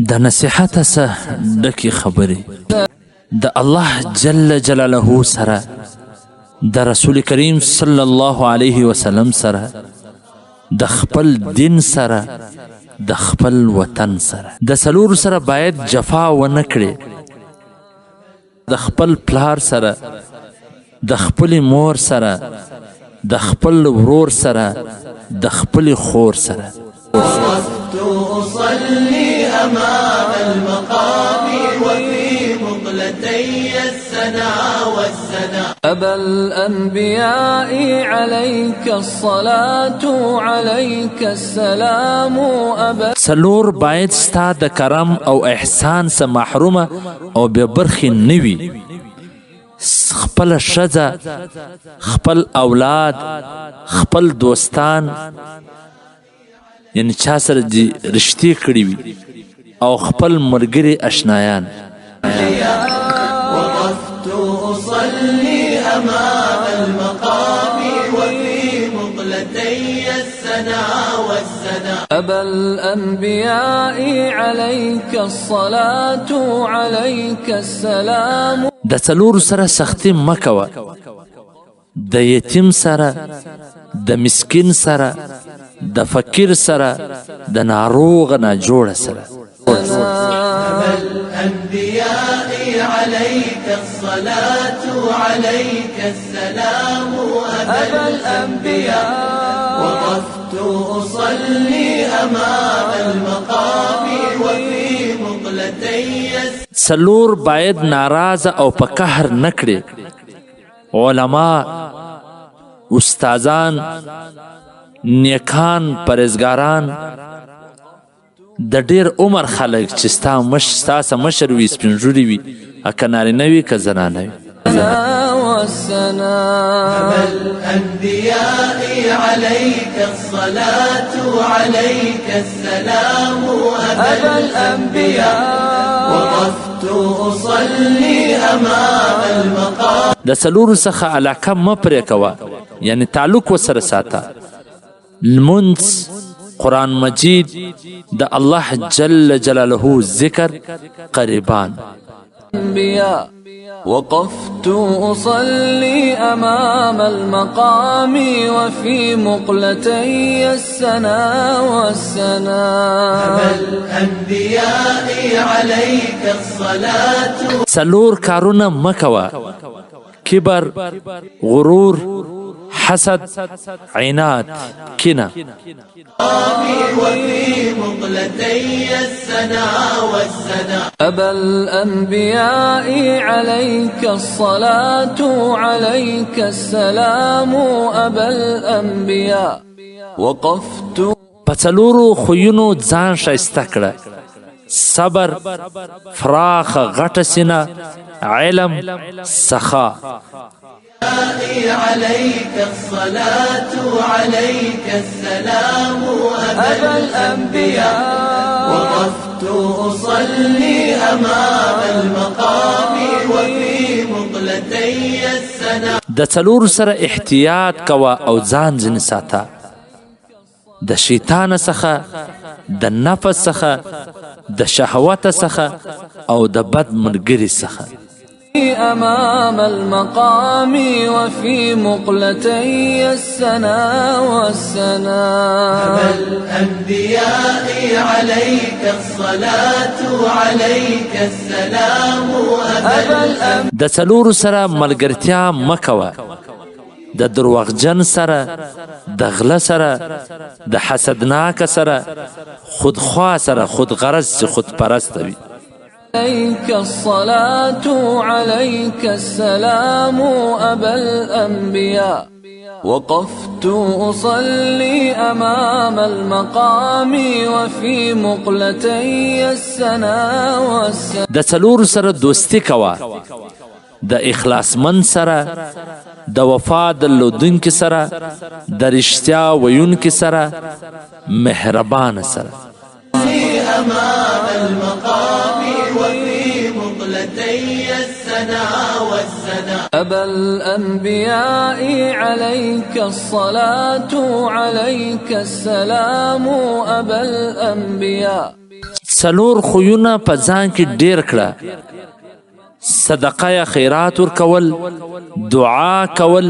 د نصیحت سه ډکې خبرې د الله جل جلاله سره د رسول کریم صلی الله علیه وسلم سره د خپل دین سره د خپل وطن سره د څلور سره باید جفا ونه کړي د خپل پلار سره د خپل مور سره د خپل ورور سره د خپل خور سره وقفت أصلي أمام المقام وفي مقلتي السنا والسنا أبا الأنبياء عليك الصلاة عليك السلام أبا څلور باید ستا د کرم او احسان څخه محرومه او بې برخې نه وي خپل ښځه خپل اولاد خپل دوستان یعنی چا سره دې رشتې کړې وي او خپل ملګري اشنایان وقفت أصلي أمام المقام وفي مقلتي السنا والسنا أبا الأنبياء عليك الصلاة عليك السلام د څلورو سره سختي مه کوه د یتیم سره د مسکین سره د فقیر سره د ناروغ ناجوړه سره أبا الأنبياء عليك الصلاة عليك السلام أبا الأنبياء وقفت أصلي أمام المقام وفي مقلتي څلور باید ناراضه او په قهر نه کړي علما استادان نیکان پرهیزګاران د ډیر عمر خلک چې ستاسو مشر وي سپین ږیري وي که نارینه وي که زنانه وي أبا الأنبياء عليك الصلاة عليك السلام أبا الأنبياء وقفت أصلي أمام المقام د څلورو څخه علاقه مه پرې کوه یعنی تعلق ورسره ساته لمونځ قرآن مجید د الله جل جلاله ذکر قربان الأنبياء وقفت أصلي أمام المقام وفي مقلتي السنا والسنا أبا الأنبياء عليك الصلاة څلور کارونه مه کوه کبر غرور حسد عناد کینه وفي مقلتي السنا والسنا أبا الأنبياء عليك الصلاة عليك السلام أبا الأنبياء وقفت په څلورو خویونو ځان ښایسته کړه صبر فراخ غټه سینه علم سخا عليك الصلاة عليك السلام أبا الأنبياء وقفت أصلي أمام المقام وفي مقلتي السنا د څلورو سره احتیاط کوه او ځان ځنې ساته د شیطان څخه د نفس څخه د شهوت څخه او د بد ملګري څخه أمام المقام وفي مقلتي السنا والسنا أبا الأنبياء عليك الصلاة عليك السلام أبا الأنبياء د څلورو سره ملګرتیا مه کوه د دروغجن سره د غله سره د حسدناک سره خودخوا سره خودغرض چې خودپرسته وي عليك الصلاة عليك السلام أبا الأنبياء وقفت أصلي أمام المقام وفي مقلتي السنا والسنا د څلورو سره دوستی کوه د اخلاصمند سره د وفا درلودونکي سره د رښتیا ویونکي سره مهربانه سره أمام المقام وفي مقلتي السنا والسنا أبا الأنبياء عليك الصلاة عليك السلام أبا الأنبياء څلور خویونه په ځان کې ډیر کړه صدقه یا خیرات ورکول دعا کول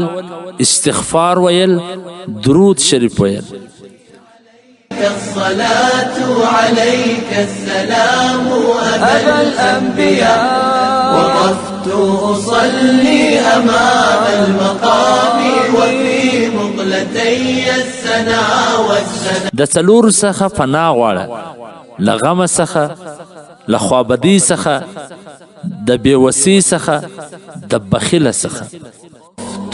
استغفار ویل درود شریف ویل الصلاة عليك السلام أبا الأنبياء وقفت أصلي أمام المقام وفي مقلتي السنا والسنا د څلورو څخه پناه غواړه له غمه څخه له خوابدۍ څخه د بېوسۍ څخه د بخیله څخه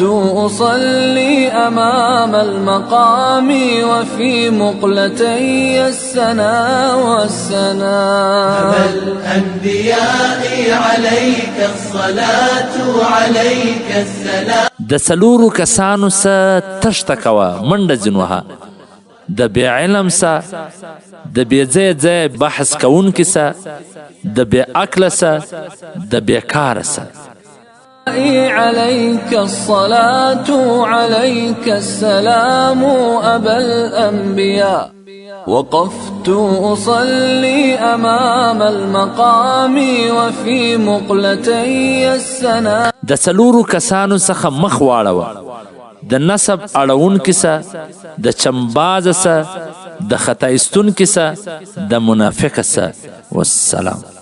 أصلي أمام المقام وفي مقلتي السنا والسنا أبا الأنبياء عليك الصلاة عليك السلام د څلورو کسانو څه تشته کوه منډه ځین وهه د بې علم څه د بې ځایه ځایه بحث کوونکي څه د بې عقله څه د بېکاره څه عليك الصلاة عليك السلام أبا الأنبياء وقفت أصلي أمام المقام وفي مقلتي السنا د څلورو کسانو څخه مخ واړوه د نسب اړونکي څه د چمبازه څه د خطا ایستونکي څه د منافقه څه والسلام